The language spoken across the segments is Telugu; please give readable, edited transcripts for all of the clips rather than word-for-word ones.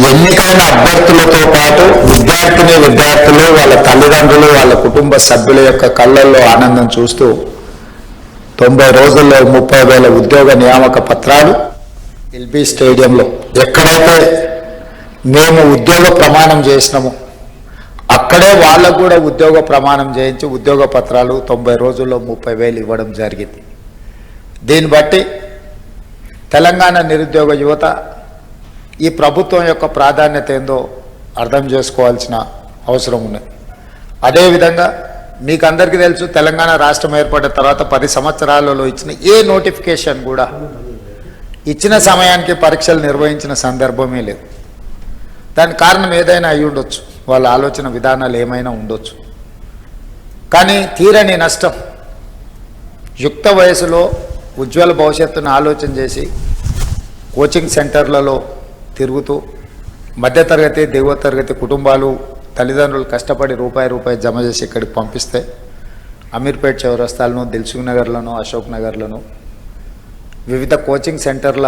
ఎన్నికైన అభ్యర్థులతో పాటు విద్యార్థులు వాళ్ళ తల్లిదండ్రులు వాళ్ళ కుటుంబ సభ్యుల యొక్క కళ్ళల్లో ఆనందం చూస్తూ 90 రోజుల్లో 30,000 ఉద్యోగ నియామక పత్రాలు ఎల్బీ స్టేడియంలో ఎక్కడైతే మేము ఉద్యోగ ప్రమాణం చేసినామో అక్కడే వాళ్ళకు కూడా ఉద్యోగ ప్రమాణం చేయించి ఉద్యోగ పత్రాలు 90 రోజుల్లో 30,000 ఇవ్వడం జరిగింది. దీన్ని బట్టి తెలంగాణ నిరుద్యోగ యువత ఈ ప్రభుత్వం యొక్క ప్రాధాన్యత ఏందో అర్థం చేసుకోవాల్సిన అవసరం ఉన్నది. అదేవిధంగా మీకు అందరికీ తెలుసు, తెలంగాణ రాష్ట్రం ఏర్పడిన తర్వాత 10 సంవత్సరాలలో ఇచ్చిన ఏ నోటిఫికేషన్ కూడా ఇచ్చిన సమయానికి పరీక్షలు నిర్వహించిన సందర్భమే లేదు. దానికి కారణం ఏదైనా అయి ఉండొచ్చు, వాళ్ళ ఆలోచన విధానాలు ఏమైనా ఉండొచ్చు. కానీ తీరని నష్టం, యుక్త వయసులో ఉజ్వల భవిష్యత్తును ఆలోచన చేసి కోచింగ్ సెంటర్లలో తిరుగుతూ మధ్యతరగతి దిగువ తరగతి కుటుంబాలు తల్లిదండ్రులు కష్టపడి రూపాయి జమ చేసి ఇక్కడికి పంపిస్తే అమీర్పేట్ చౌరస్తాలను, దిల్సుఖ్ నగర్లను, అశోక్ నగర్లను వివిధ కోచింగ్ సెంటర్ల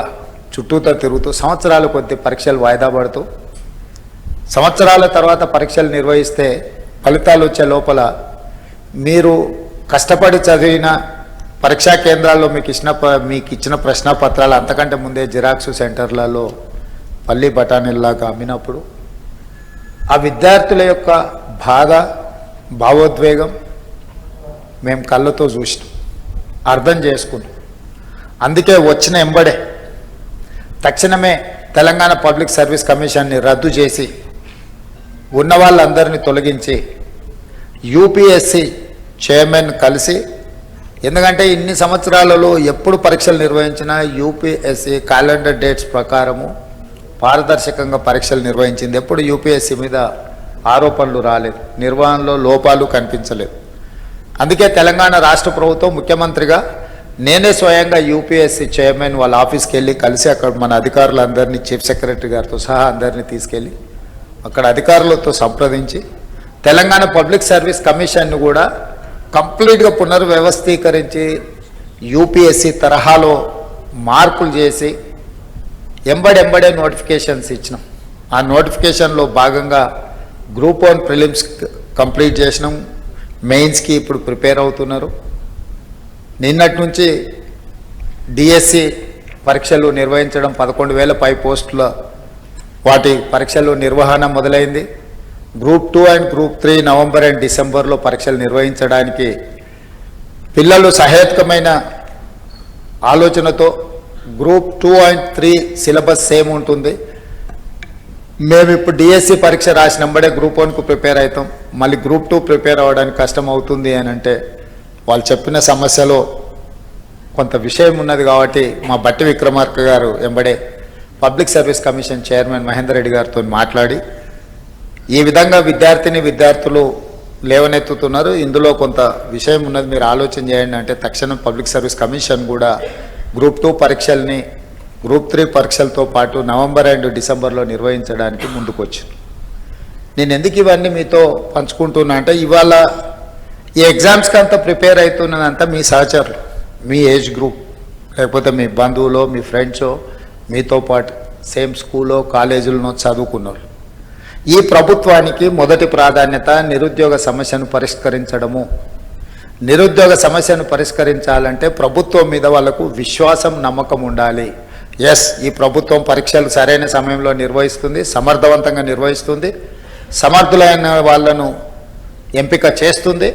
చుట్టూతో తిరుగుతూ సంవత్సరాల కొద్ది పరీక్షలు వాయిదా పడుతూ సంవత్సరాల తర్వాత పరీక్షలు నిర్వహిస్తే ఫలితాలు వచ్చే లోపల మీరు కష్టపడి చదివిన పరీక్షా కేంద్రాల్లో మీకు ఇచ్చిన ప్రశ్నపత్రాలు అంతకంటే ముందే జిరాక్స్ సెంటర్లలో పల్లి బఠానీల్లాగా అమ్మినప్పుడు ఆ విద్యార్థుల యొక్క బాధ, భావోద్వేగం మేము కళ్ళతో చూసినాం, అర్థం చేసుకున్నాం. అందుకే వచ్చిన ఎంబడే తక్షణమే తెలంగాణ పబ్లిక్ సర్వీస్ కమిషన్ని రద్దు చేసి ఉన్న వాళ్ళందరినీ తొలగించి యూపీఎస్సీ చైర్మన్ కలిసి, ఎందుకంటే ఇన్ని సంవత్సరాలలో ఎప్పుడు పరీక్షలు నిర్వహించినా యూపీఎస్సీ క్యాలెండర్ డేట్స్ ప్రకారము పారదర్శకంగా పరీక్షలు నిర్వహించింది. ఎప్పుడు యూపీఎస్సీ మీద ఆరోపణలు రాలేదు, నిర్వహణలో లోపాలు కనిపించలేదు. అందుకే తెలంగాణ రాష్ట్ర ప్రభుత్వం ముఖ్యమంత్రిగా నేనే స్వయంగా యూపీఎస్సీ చైర్మన్ వాళ్ళ ఆఫీస్కి వెళ్ళి కలిసి అక్కడ మన అధికారులందరినీ, చీఫ్ సెక్రటరీ గారితో సహా అందరినీ తీసుకెళ్ళి అక్కడ అధికారులతో సంప్రదించి తెలంగాణ పబ్లిక్ సర్వీస్ కమిషన్ను కూడా కంప్లీట్గా పునర్వ్యవస్థీకరించి యూపీఎస్సీ తరహాలో మార్పులు చేసి ఎంబడే నోటిఫికేషన్స్ ఇచ్చినాం. ఆ నోటిఫికేషన్లో భాగంగా గ్రూప్ 1 ప్రిలిమ్స్ కంప్లీట్ చేసినాం, మెయిన్స్కి ఇప్పుడు ప్రిపేర్ అవుతున్నారు. నిన్నటి నుంచి డిఎస్సి పరీక్షలు నిర్వహించడం 11,000 పై పోస్టుల వాటి పరీక్షలు నిర్వహణ మొదలైంది. Group 2 and group 3 November and డిసెంబర్లో పరీక్షలు నిర్వహించడానికి పిల్లలు సహేతుకమైన ఆలోచనతో గ్రూప్ 2 అండ్ 3 సిలబస్ సేమ్ ఉంటుంది. మేము ఇప్పుడు డిఎస్సి పరీక్ష రాసినంబడే గ్రూప్ 1కు ప్రిపేర్ అవుతాం, మళ్ళీ గ్రూప్ 2 ప్రిపేర్ అవ్వడానికి కష్టం అవుతుంది అని అంటే వాళ్ళు చెప్పిన సమస్యలో కొంత విషయం ఉన్నది. కాబట్టి మా బట్టి విక్రమార్క గారు ఎంబడే public service commission chairman Mahender Reddy గారితో మాట్లాడి ఈ విధంగా విద్యార్థులు లేవనెత్తుతున్నారు, ఇందులో కొంత విషయం ఉన్నది, మీరు ఆలోచన చేయండి అంటే తక్షణం పబ్లిక్ సర్వీస్ కమిషన్ కూడా గ్రూప్ 2 పరీక్షల్ని గ్రూప్ 3 పరీక్షలతో పాటు నవంబర్ అండ్ డిసెంబర్లో నిర్వహించడానికి ముందుకు వచ్చింది. నేను ఎందుకు ఇవన్నీ మీతో పంచుకుంటున్నా అంటే ఇవాళ ఈ ఎగ్జామ్స్కి అంతా ప్రిపేర్ అవుతున్నదంతా మీ సహచరులు, మీ ఏజ్ గ్రూప్, లేకపోతే మీ బంధువులో, మీ ఫ్రెండ్సో, మీతో పాటు సేమ్ స్కూల్లో కాలేజీలను చదువుకున్నారు. ఈ ప్రభుత్వానికి మొదటి ప్రాధాన్యత నిరుద్యోగ సమస్యను పరిష్కరించడము. నిరుద్యోగ సమస్యను పరిష్కరించాలంటే ప్రభుత్వం మీద వాళ్ళకు విశ్వాసం, నమ్మకం ఉండాలి. ఎస్, ఈ ప్రభుత్వం పరీక్షలు సరైన సమయంలో నిర్వహిస్తుంది, సమర్థవంతంగా నిర్వహిస్తుంది, సమర్థులైన వాళ్ళను ఎంపిక చేస్తుంది,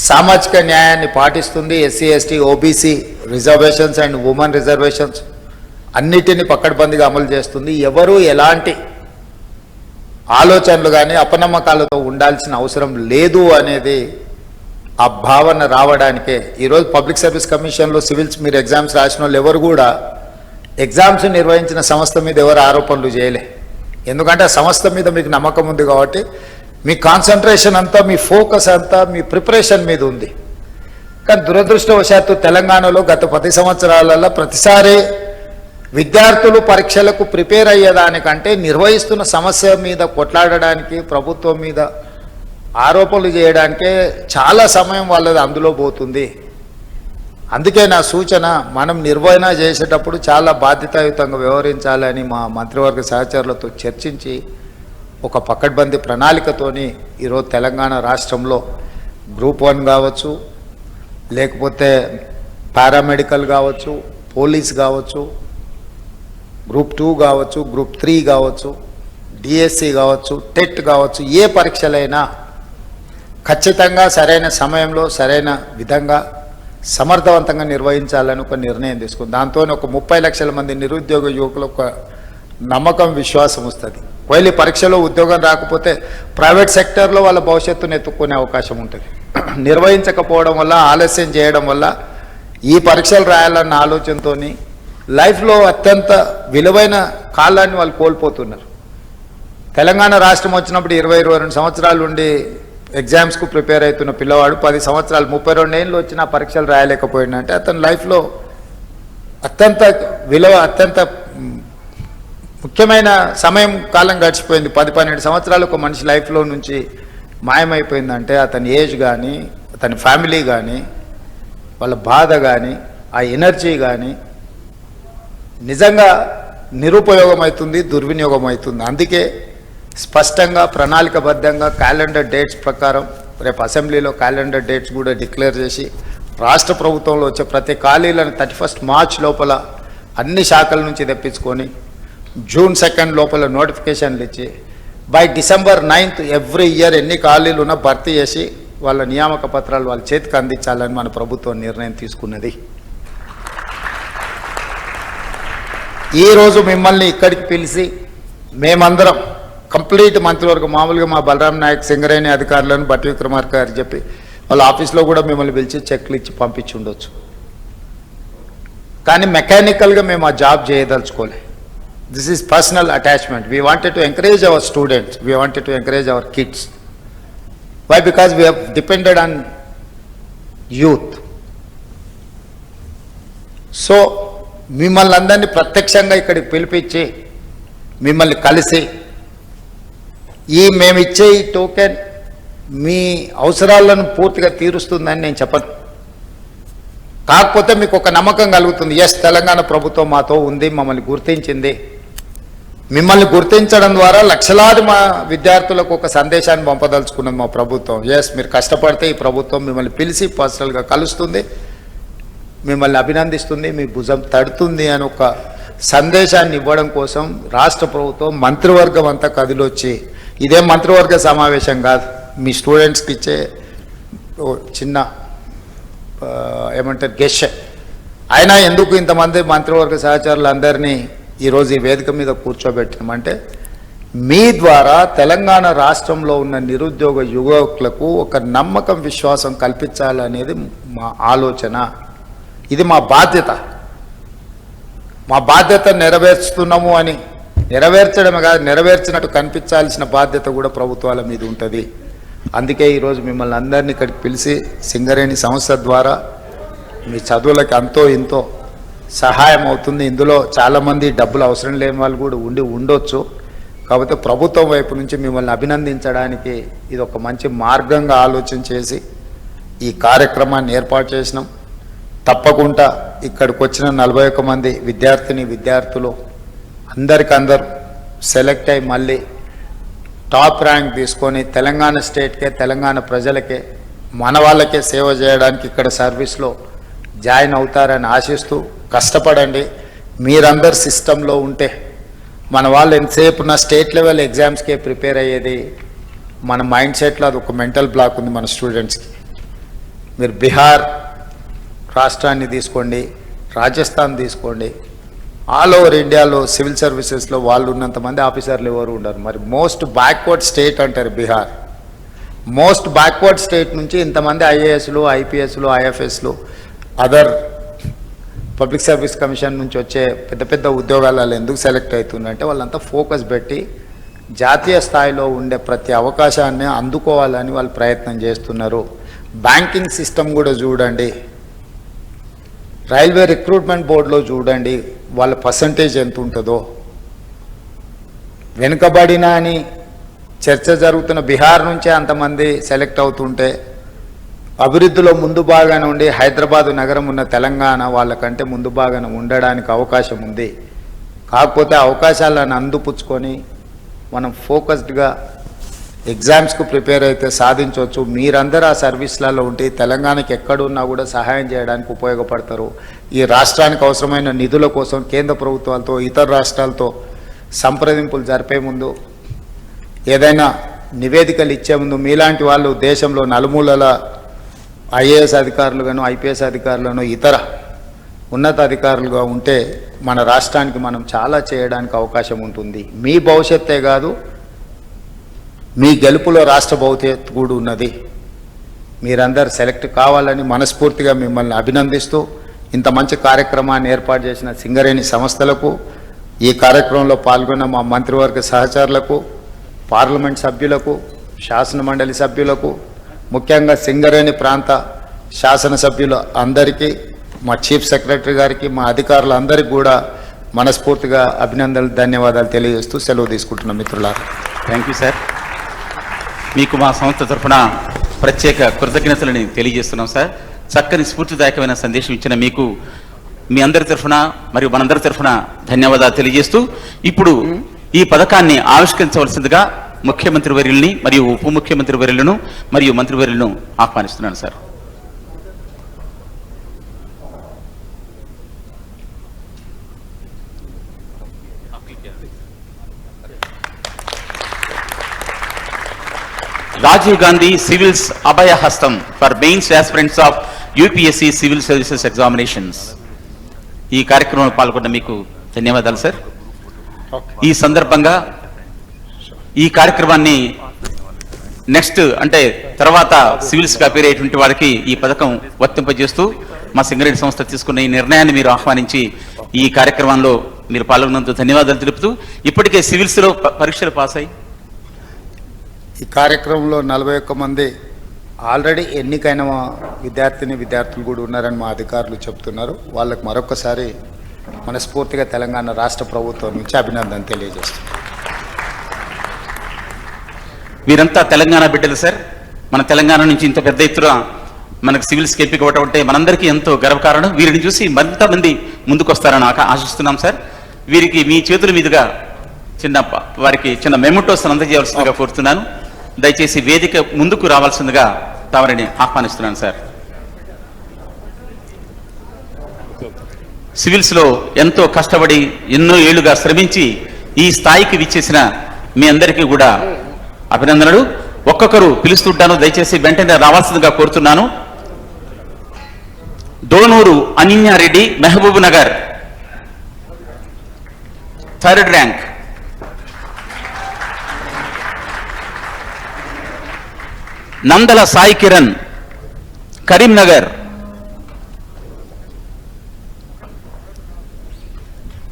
సామాజిక న్యాయాన్ని పాటిస్తుంది, SC ST OBC reservations and women reservations అన్నిటినీ పకడ్బందీగా అమలు చేస్తుంది. ఎవరు ఎలాంటి ఆలోచనలు కానీ అపనమ్మకాలతో ఉండాల్సిన అవసరం లేదు అనేది ఆ భావన రావడానికే ఈరోజు పబ్లిక్ సర్వీస్ కమిషన్లో సివిల్స్ మీరు ఎగ్జామ్స్ రాసిన వాళ్ళు ఎవరు కూడా ఎగ్జామ్స్ నిర్వహించిన సంస్థ మీద ఎవరు ఆరోపణలు చేయలే. ఎందుకంటే ఆ సంస్థ మీద మీకు నమ్మకం ఉంది కాబట్టి మీ కాన్సన్ట్రేషన్ అంతా, మీ ఫోకస్ అంతా మీ ప్రిపరేషన్ మీద ఉంది. కానీ దురదృష్టవశాత్తు తెలంగాణలో గత 10 సంవత్సరాలలో ప్రతిసారి విద్యార్థులు పరీక్షలకు ప్రిపేర్ అయ్యేదానికంటే నిర్వహిస్తున్న సమస్య మీద కొట్లాడడానికి, ప్రభుత్వం మీద ఆరోపణలు చేయడానికే చాలా సమయం వాళ్ళది అందులో పోతుంది. అందుకే నా సూచన, మనం నిర్వహణ చేసేటప్పుడు చాలా బాధ్యతాయుతంగా వ్యవహరించాలని మా మంత్రివర్గ సహచరులతో చర్చించి ఒక పకడ్బందీ ప్రణాళికతోని ఈరోజు తెలంగాణ రాష్ట్రంలో గ్రూప్ 1 కావచ్చు, లేకపోతే పారామెడికల్ కావచ్చు, పోలీస్ కావచ్చు, గ్రూప్ 2 కావచ్చు, గ్రూప్ 3 కావచ్చు, డిఎస్సి కావచ్చు, టెట్ కావచ్చు, ఏ పరీక్షలైనా ఖచ్చితంగా సరైన సమయంలో సరైన విధంగా సమర్థవంతంగా నిర్వహించాలని ఒక నిర్ణయం తీసుకుంది. దాంతో ఒక 30 లక్షల మంది నిరుద్యోగ యువకులకు ఒక నమ్మకం, విశ్వాసం వస్తుంది. ఒకవేళ పరీక్షలో ఉద్యోగం రాకపోతే ప్రైవేట్ సెక్టర్లో వాళ్ళ భవిష్యత్తును ఎత్తుక్కునే అవకాశం ఉంటుంది. నిర్వహించకపోవడం వల్ల, ఆలస్యం చేయడం వల్ల ఈ పరీక్షలు రాయాలన్న ఆలోచనతో లైఫ్లో అత్యంత విలువైన కాలాన్ని వాళ్ళు కోల్పోతున్నారు. తెలంగాణ రాష్ట్రం వచ్చినప్పుడు 22 సంవత్సరాలు ఉండి ఎగ్జామ్స్కు ప్రిపేర్ అవుతున్న పిల్లవాడు 10 సంవత్సరాలు 32 ఏళ్ళు వచ్చిన పరీక్షలు రాయలేకపోయిందంటే అతని లైఫ్లో అత్యంత అత్యంత ముఖ్యమైన సమయం కాలం గడిచిపోయింది. 10-12 సంవత్సరాలు ఒక మనిషి లైఫ్లో నుంచి మాయమైపోయిందంటే అతని ఏజ్ కానీ, అతని ఫ్యామిలీ కానీ, వాళ్ళ బాధ కానీ, ఆ ఎనర్జీ కానీ నిజంగా నిరుపయోగం అవుతుంది, దుర్వినియోగం అవుతుంది. అందుకే స్పష్టంగా ప్రణాళికబద్ధంగా క్యాలెండర్ డేట్స్ ప్రకారం రేపు అసెంబ్లీలో క్యాలెండర్ డేట్స్ కూడా డిక్లేర్ చేసి రాష్ట్ర ప్రభుత్వంలో వచ్చే ప్రతి ఖాళీలను 31 మార్చ్ లోపల అన్ని శాఖల నుంచి తెప్పించుకొని జూన్ 2 లోపల నోటిఫికేషన్లు ఇచ్చి బై డిసెంబర్ 9 ఎవ్రీ ఇయర్ ఎన్ని ఖాళీలు ఉన్నా భర్తీ చేసి వాళ్ళ నియామక పత్రాలు వాళ్ళ చేతికి అందించాలని మన ప్రభుత్వం నిర్ణయం తీసుకున్నది. ఈరోజు మిమ్మల్ని ఇక్కడికి పిలిచి మేమందరం కంప్లీట్ మంత్రివర్గం, మామూలుగా మా బలరాం నాయక్, సింగరేణి అధికారులను, బట్టి విక్రమార్క గారు చెప్పి వాళ్ళ ఆఫీస్లో కూడా మిమ్మల్ని పిలిచి చెక్లు ఇచ్చి పంపించి ఉండొచ్చు. కానీ మెకానికల్గా మేము ఆ జాబ్ చేయదలుచుకోలే. This is personal attachment. We wanted to encourage our students, we wanted to encourage our kids. Why? Because we have depended on youth. So మిమ్మల్ని అందరినీ ప్రత్యక్షంగా ఇక్కడికి పిలిపించి మిమ్మల్ని కలిసి మేమిచ్చే ఈ టోకెన్ మీ అవసరాలను పూర్తిగా తీరుస్తుందని నేను చెప్పను. కాకపోతే మీకు ఒక నమ్మకం కలుగుతుంది, ఎస్ తెలంగాణ ప్రభుత్వం మాతో ఉంది, మమ్మల్ని గుర్తించింది. మిమ్మల్ని గుర్తించడం ద్వారా లక్షలాది మా విద్యార్థులకు ఒక సందేశాన్ని పంపదలుచుకున్నది మా ప్రభుత్వం. ఎస్ మీరు కష్టపడితే ఈ ప్రభుత్వం మిమ్మల్ని పిలిచి పర్సనల్గా కలుస్తుంది, మిమ్మల్ని అభినందిస్తుంది, మీ భుజం తడుతుంది అని ఒక సందేశాన్ని ఇవ్వడం కోసం రాష్ట్ర ప్రభుత్వం మంత్రివర్గం అంతా కదిలొచ్చి, ఇదే మంత్రివర్గ సమావేశం కాదు, మీ స్టూడెంట్స్కి ఇచ్చే చిన్న ఏమంటారు గెస్ట్. అయినా ఎందుకు ఇంతమంది మంత్రివర్గ సహచరులందరినీ ఈరోజు ఈ వేదిక మీద కూర్చోబెట్టినామంటే మీ ద్వారా తెలంగాణ రాష్ట్రంలో ఉన్న నిరుద్యోగ యువకులకు ఒక నమ్మకం, విశ్వాసం కల్పించాలనేది మా ఆలోచన. ఇది మా బాధ్యత. మా బాధ్యత నెరవేర్చుతున్నాము అని నెరవేర్చడమే కాదు, నెరవేర్చినట్టు కనిపించాల్సిన బాధ్యత కూడా ప్రభుత్వాల మీద ఉంటుంది. అందుకే ఈరోజు మిమ్మల్ని అందరినీ ఇక్కడికి పిలిచి సింగరేణి సంస్థ ద్వారా మీ చదువులకి అంతో ఇంతో సహాయం అవుతుంది. ఇందులో చాలామంది డబ్బులు అవసరం లేని వాళ్ళు కూడా ఉండొచ్చు. కాకపోతే ప్రభుత్వం వైపు నుంచి మిమ్మల్ని అభినందించడానికి ఇది ఒక మంచి మార్గంగా ఆలోచన చేసి ఈ కార్యక్రమాన్ని ఏర్పాటు చేసినాం. తప్పకుండా ఇక్కడికి వచ్చిన 41 మంది విద్యార్థులు అందరికందరూ సెలెక్ట్ అయ్యి మళ్ళీ టాప్ ర్యాంక్ తీసుకొని తెలంగాణ స్టేట్కే, తెలంగాణ ప్రజలకే, మన వాళ్ళకే సేవ చేయడానికి ఇక్కడ సర్వీస్లో జాయిన్ అవుతారని ఆశిస్తూ కష్టపడండి. మీరందరు సిస్టంలో ఉంటే మన వాళ్ళు ఎంతసేపు ఉన్న స్టేట్ లెవెల్ ఎగ్జామ్స్కే ప్రిపేర్ అయ్యేది మన మైండ్ సెట్లో అది ఒక మెంటల్ బ్లాక్ ఉంది మన స్టూడెంట్స్కి. మీరు బీహార్ రాష్ట్రాన్ని తీసుకోండి, రాజస్థాన్ తీసుకోండి, ఆల్ ఓవర్ ఇండియాలో సివిల్ సర్వీసెస్లో వాళ్ళు ఉన్నంతమంది ఆఫీసర్లు ఎవరు ఉండరు. మరి మోస్ట్ బ్యాక్వర్డ్ స్టేట్ అంటారు బీహార్. మోస్ట్ బ్యాక్వర్డ్ స్టేట్ నుంచి ఇంతమంది ఐఏఎస్లు, ఐపీఎస్లు, ఐఎఫ్ఎస్లు, అదర్ పబ్లిక్ సర్వీస్ కమిషన్ నుంచి వచ్చే పెద్ద పెద్ద ఉద్యోగాలలో ఎందుకు సెలెక్ట్ అవుతుందంటే వాళ్ళంతా ఫోకస్ పెట్టి జాతీయ స్థాయిలో ఉండే ప్రతి అవకాశాన్ని అందుకోవాలని వాళ్ళు ప్రయత్నం చేస్తున్నారు. బ్యాంకింగ్ సిస్టమ్ కూడా చూడండి, రైల్వే రిక్రూట్మెంట్ బోర్డులో చూడండి వాళ్ళ పర్సంటేజ్ ఎంత ఉంటుందో. వెనుకబడిన అని చర్చ జరుగుతున్న బీహార్ నుంచే అంతమంది సెలెక్ట్ అవుతుంటే అభివృద్ధిలో ముందు భాగాన ఉండి హైదరాబాదు నగరం ఉన్న తెలంగాణ వాళ్ళకంటే ముందు భాగాన ఉండడానికి అవకాశం ఉంది. కాకపోతే అవకాశాలను అందిపుచ్చుకొని మనం ఫోకస్డ్గా ఎగ్జామ్స్కు ప్రిపేర్ అయితే సాధించవచ్చు. మీరందరూ ఆ సర్వీస్లలో ఉంటే తెలంగాణకి ఎక్కడున్నా కూడా సహాయం చేయడానికి ఉపయోగపడతారు. ఈ రాష్ట్రానికి అవసరమైన నిధుల కోసం కేంద్ర ప్రభుత్వాలతో ఇతర రాష్ట్రాలతో సంప్రదింపులు జరిపే ముందు, ఏదైనా నివేదికలు ఇచ్చే ముందు మీలాంటి వాళ్ళు దేశంలో నలుమూలల ఐఏఎస్ అధికారులుగాను ఐపీఎస్ అధికారులను ఇతర ఉన్నత అధికారులుగా ఉంటే మన రాష్ట్రానికి మనం చాలా చేయడానికి అవకాశం ఉంటుంది. మీ భవిష్యత్తే కాదు, మీ గెలుపులో రాష్ట్ర భవిష్యత్తు కూడా ఉన్నది. మీరందరూ సెలెక్ట్ కావాలని మనస్ఫూర్తిగా మిమ్మల్ని అభినందిస్తూ, ఇంత మంచి కార్యక్రమాన్ని ఏర్పాటు చేసిన సింగరేణి సంస్థలకు, ఈ కార్యక్రమంలో పాల్గొన్న మా మంత్రివర్గ సహచరులకు, పార్లమెంట్ సభ్యులకు, శాసన మండలి సభ్యులకు, ముఖ్యంగా సింగరేణి ప్రాంత శాసనసభ్యులు అందరికీ, మా చీఫ్ సెక్రటరీ గారికి, మా అధికారులందరికీ కూడా మనస్ఫూర్తిగా అభినందనలు, ధన్యవాదాలు తెలియజేస్తూ సెలవు తీసుకుంటున్నాం మిత్రులారా. Thank you sir. మీకు మా సంస్థ తరఫున ప్రత్యేక కృతజ్ఞతలని తెలియజేస్తున్నాం సార్. చక్కని స్ఫూర్తిదాయకమైన సందేశం ఇచ్చిన మీకు మీ అందరి తరఫున మరియు మనందరి తరఫున ధన్యవాదాలు తెలియజేస్తూ, ఇప్పుడు ఈ పథకాన్ని ఆవిష్కరించవలసిందిగా ముఖ్యమంత్రి వర్యుల్ని మరియు ఉప ముఖ్యమంత్రి వర్యులను మరియు మంత్రివర్యులను ఆహ్వానిస్తున్నాను సార్. రాజీవ్ గాంధీ సివిల్స్ అభయ హస్తం for mains aspirants of UPSC civil services examinations. ఈ కార్యక్రమంలో పాల్గొన్న మీకు ధన్యవాదాలు సార్. ఈ సందర్భంగా ఈ కార్యక్రమాన్ని నెక్స్ట్ అంటే తర్వాత సివిల్స్గా అపేర్ అయ్యేటువంటి వారికి ఈ పథకం వర్తింపజేస్తూ మా సింగరేణి సంస్థ తీసుకున్న ఈ నిర్ణయాన్ని మీరు ఆహ్వానించి ఈ కార్యక్రమంలో మీరు పాల్గొన్నందుకు ధన్యవాదాలు తెలుపుతూ, ఇప్పటికే సివిల్స్లో పరీక్షలు పాస్ అయ్యి ఈ కార్యక్రమంలో 41 మంది ఆల్రెడీ ఎన్నికైన విద్యార్థులు కూడా ఉన్నారని మా అధికారులు చెప్తున్నారు. వాళ్ళకు మరొకసారి మనస్ఫూర్తిగా తెలంగాణ రాష్ట్ర ప్రభుత్వం నుంచి అభినందన తెలియజేస్తున్నారు. వీరంతా తెలంగాణ బిడ్డలు సార్. మన తెలంగాణ నుంచి ఇంత పెద్ద ఎత్తున మనకు సివిల్స్కి ఎంపిక అవ్వటం అంటే మనందరికీ ఎంతో గర్వకారణం. వీరిని చూసి మరింతమంది ముందుకు వస్తారని ఆశిస్తున్నాం సార్. వీరికి మీ చేతుల మీదుగా వారికి చిన్న మెమోటోస్ అందజేయవలసిందిగా కోరుతున్నాను. దయచేసి వేదిక ముందుకు రావాల్సిందిగా తమరిని ఆహ్వానిస్తున్నాను సార్. సివిల్స్లో ఎంతో కష్టపడి ఎన్నో ఏళ్లుగా శ్రమించి ఈ స్థాయికి విచ్చేసిన మీ అందరికీ కూడా అభినందనలు. ఒక్కొక్కరు పిలుస్తుంటాను, దయచేసి వెంటనే రావాల్సిందిగా కోరుతున్నాను. Donuru Ananyareddy, Mahbubnagar 3rd rank. Nandala Sai Kiran, Karimnagar.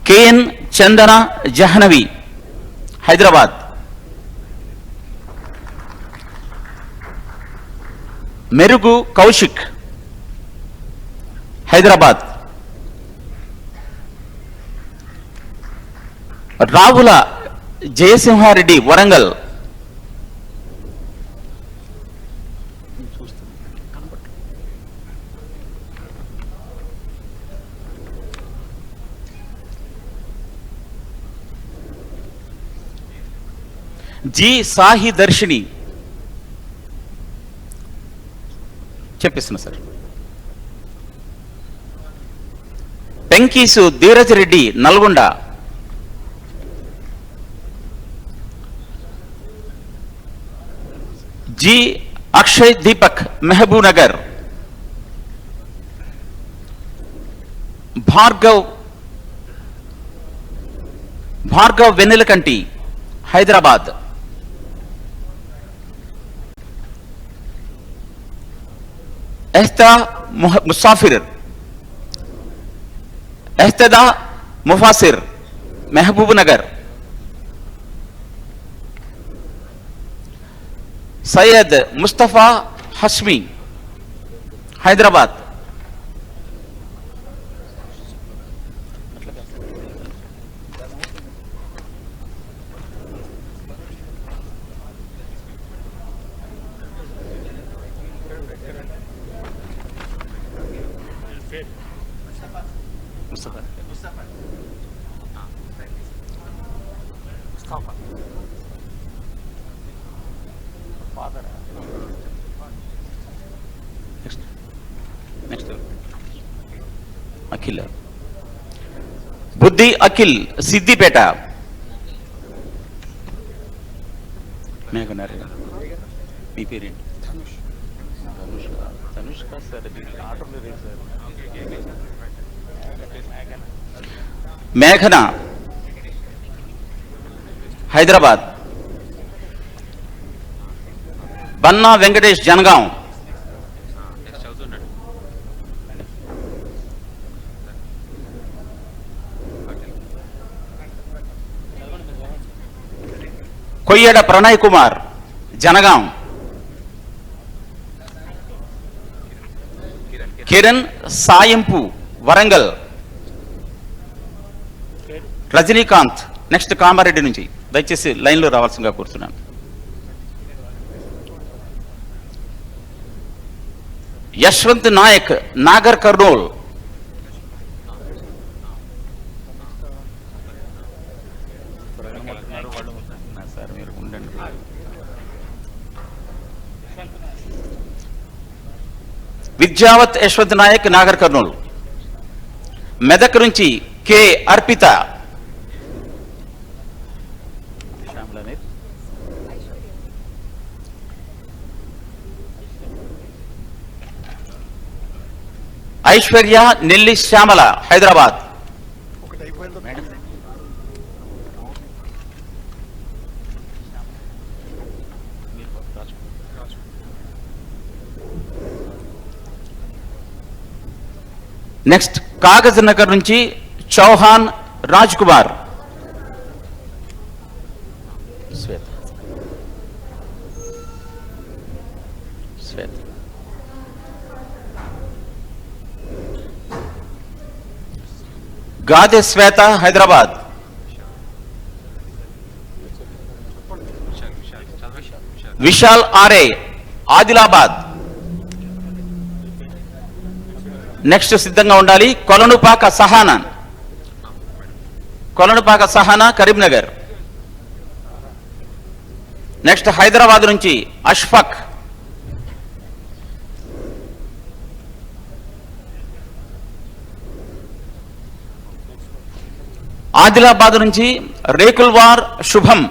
K N Chandana Jahnavi, Hyderabad. Merugu Kaushik, Hyderabad. Ravula Jayasimhareddy, Warangal. G Sahi Darshini, చెప్పిస్తున్నా sir. Penkisu Dheeraj Reddy, Nalgonda. G Akshay Deepak, Mahbubnagar. Bhargav Vennelakanti, Hyderabad. Ehtada Mufasir, Mahbubnagar. Syed Mustafa Hashmi, Hyderabad. Akhil Buddhi Akhil Siddipet. మేఘనారి మీ పేరేంటి? తనుష్క సార్. మేఘన హైదరాబాద్. బన్నా వెంకటేష్ జనగాం. కొయ్యడ ప్రణయ్ కుమార్ జనగాం. కిరణ్ సాయంపు వరంగల్. రజనీకాంత్ నెక్స్ట్ కామారెడ్డి నుంచి. దయచేసి లైన్లో రావాల్సిందిగా కోరుతున్నాను. యశ్వంత్ నాయక్ నాగర్ కర్నూల్. విద్యావత్ యశ్వంత్ నాయక్ నాగర్ కర్నూల్. మెదక్ నుంచి కె అర్పిత. ఐశ్వర్య నెల్లి శ్యామల హైదరాబాద్. నెక్స్ట్ కాగజ్ నగర్ నుంచి చౌహాన్ రాజ్ కుమార్. శ్వేత శ్వేత గాదె శ్వేత హైదరాబాద్. విశాల్ ఆర్ఏ ఆదిలాబాద్. నెక్స్ట్ సిద్ధంగా ఉండాలి. కొలనుపాక సహానా కరీంనగర్. నెక్స్ట్ హైదరాబాద్ నుంచి అష్ఫక్. ఆదిలాబాద్ నుంచి రేకుల్వార్ శుభం.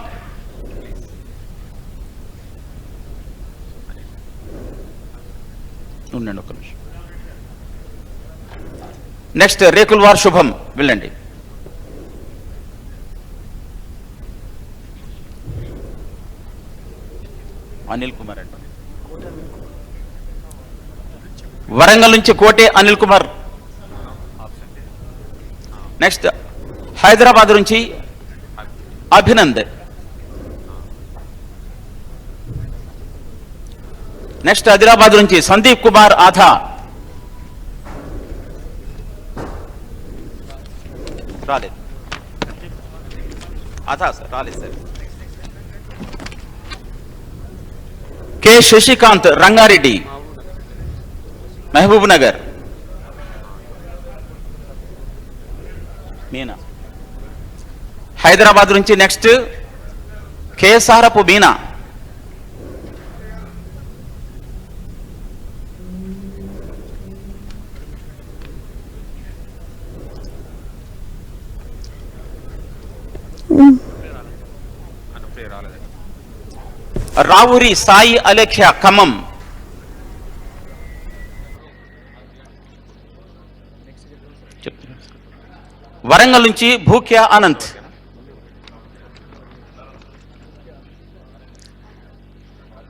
ఉండండి ఒక నిమిషం. నెక్స్ట్ రేకుల్వార్ శుభం వెళ్ళండి. అనిల్ కుమార్ అండి. వరంగల్ నుంచి కోటే అనిల్ కుమార్. నెక్స్ట్ హైదరాబాద్ నుంచి అభినంద్. నెక్స్ట్ ఆదిలాబాద్ నుంచి సందీప్ కుమార్ ఆథా. రాలేదు ఆథా సార్, రాలేదు సార్. కె శశికాంత్ రంగారెడ్డి మహబూబ్ నగర్. మీనా హైదరాబాద్ నుంచి నెక్స్ట్ కేసారపు మీనా. రావురి సాయి అలేఖ్య ఖమ్మం. వరంగల్ నుంచి భూక్య అనంత్.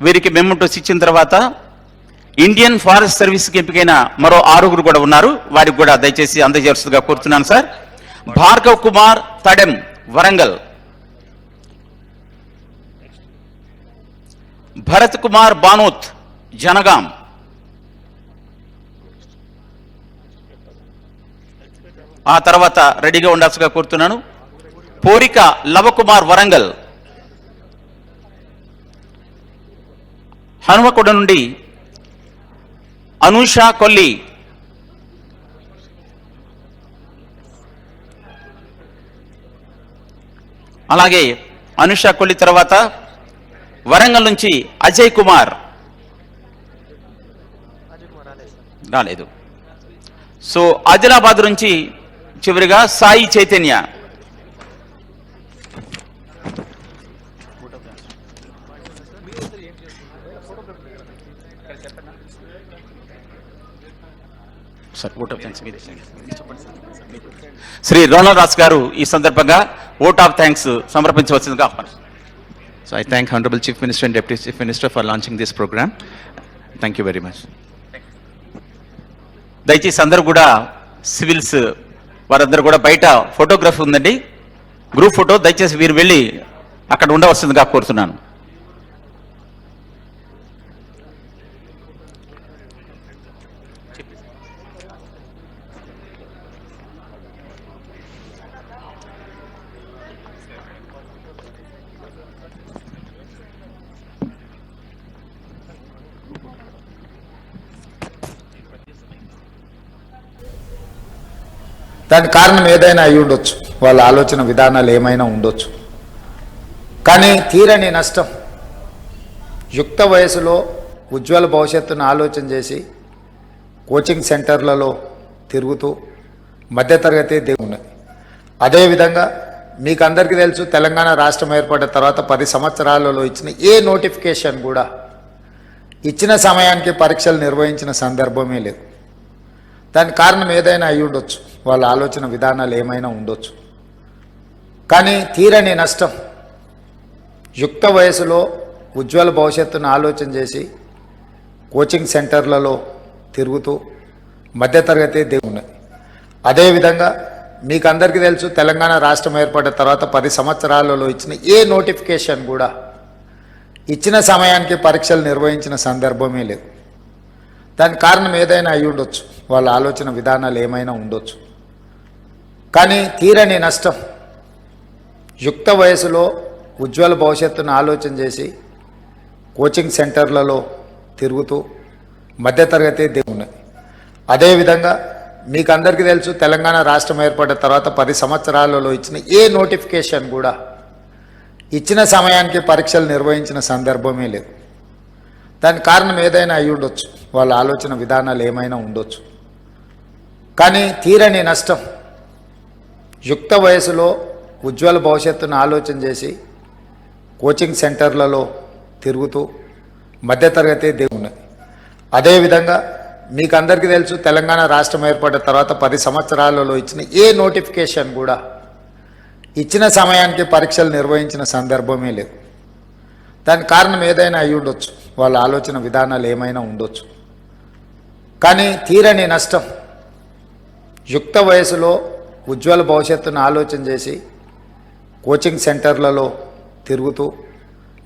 వీరికి మెమోటోస్ ఇచ్చిన తర్వాత ఇండియన్ ఫారెస్ట్ సర్వీస్కి ఎంపికైన మరో 6 కూడా ఉన్నారు. వారికి కూడా దయచేసి అందజేస్తుగా కోరుతున్నాను సార్. భార్గవ్ కుమార్ తడెం వరంగల్. భరత్ కుమార్ బానోత్ జనగాం. ఆ తర్వాత రెడీగా ఉండాల్సిగా కోరుతున్నాను. పోరిక లవకుమార్ వరంగల్. హనుమకొండ నుండి అనూష కొల్లి. అలాగే అనుష కొల్లి తర్వాత వరంగల్ నుంచి అజయ్ కుమార్ రాలేదు. సో ఆదిలాబాద్ నుంచి చివరిగా సాయి చైతన్య. శ్రీ రోనల్ రాజ్ గారు ఈ సందర్భంగా ఓట్ ఆఫ్ థ్యాంక్స్ సమర్పించవలసిందిగా ఆహ్వానం. So I thank Honorable Chief Minister and Deputy Chief Minister for launching this program. Thank you very much. దయచేసి అందరూ కూడా సివిల్స్ వారందరూ కూడా బయట ఫోటోగ్రఫీ ఉందండి, గ్రూప్ ఫోటో, దయచేసి వీరు వెళ్ళి అక్కడ ఉండవలసిందిగా కోరుతున్నాను. దానికి కారణం ఏదైనా అయి ఉండొచ్చు, వాళ్ళ ఆలోచన విధానాలు ఏమైనా ఉండొచ్చు. కానీ తీరని నష్టం, యుక్త వయసులో ఉజ్వల భవిష్యత్తును ఆలోచన చేసి కోచింగ్ సెంటర్లలో తిరుగుతూ మధ్యతరగతి ఉన్నది. అదేవిధంగా మీకు అందరికీ తెలుసు, తెలంగాణ రాష్ట్రం ఏర్పడిన తర్వాత 10 సంవత్సరాలలో ఇచ్చిన ఏ నోటిఫికేషన్ కూడా ఇచ్చిన సమయానికి పరీక్షలు నిర్వహించిన సందర్భమే లేదు. దానికి కారణం ఏదైనా అయి ఉండొచ్చు, వాళ్ళ ఆలోచన విధానాలు ఏమైనా ఉండొచ్చు. కానీ తీరని నష్టం, యుక్త వయసులో ఉజ్వల భవిష్యత్తును ఆలోచన చేసి కోచింగ్ సెంటర్లలో తిరుగుతూ మధ్యతరగతి ఉన్నది. అదేవిధంగా మీకు అందరికీ తెలుసు, తెలంగాణ రాష్ట్రం ఏర్పడిన తర్వాత 10 సంవత్సరాలలో ఇచ్చిన ఏ నోటిఫికేషన్ కూడా ఇచ్చిన సమయానికి పరీక్షలు నిర్వహించిన సందర్భమే లేదు. దానికి కారణం ఏదైనా అయి ఉండొచ్చు, వాళ్ళ ఆలోచన విధానాలు ఏమైనా ఉండొచ్చు. కానీ తీరని నష్టం, యుక్త వయసులో ఉజ్వల భవిష్యత్తును ఆలోచన చేసి కోచింగ్ సెంటర్లలో తిరుగుతూ మధ్యతరగతి ఉన్నది. అదేవిధంగా మీకు అందరికీ తెలుసు, తెలంగాణ రాష్ట్రం ఏర్పడిన తర్వాత 10 సంవత్సరాలలో ఇచ్చిన ఏ నోటిఫికేషన్ కూడా ఇచ్చిన సమయానికి పరీక్షలు నిర్వహించిన సందర్భమే లేదు. దానికి కారణం ఏదైనా అయి ఉండొచ్చు, వాళ్ళ ఆలోచన విధానాలు ఏమైనా ఉండొచ్చు. కానీ తీరని నష్టం, యుక్త వయసులో ఉజ్వల భవిష్యత్తును ఆలోచన చేసి కోచింగ్ సెంటర్లలో తిరుగుతూ మధ్యతరగతి ఉన్నది. అదేవిధంగా మీకు అందరికీ తెలుసు, తెలంగాణ రాష్ట్రం ఏర్పడిన తర్వాత 10 సంవత్సరాలలో ఇచ్చిన ఏ నోటిఫికేషన్ కూడా ఇచ్చిన సమయానికి పరీక్షలు నిర్వహించిన సందర్భమే లేదు. దానికి కారణం ఏదైనా అయి ఉండొచ్చు, వాళ్ళ ఆలోచన విధానాలు ఏమైనా ఉండొచ్చు. కానీ తీరని నష్టం, యుక్త వయసులో ఉజ్వల భవిష్యత్తును ఆలోచన చేసి కోచింగ్ సెంటర్లలో తిరుగుతూ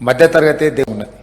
మధ్యతరగతి ఉన్నది.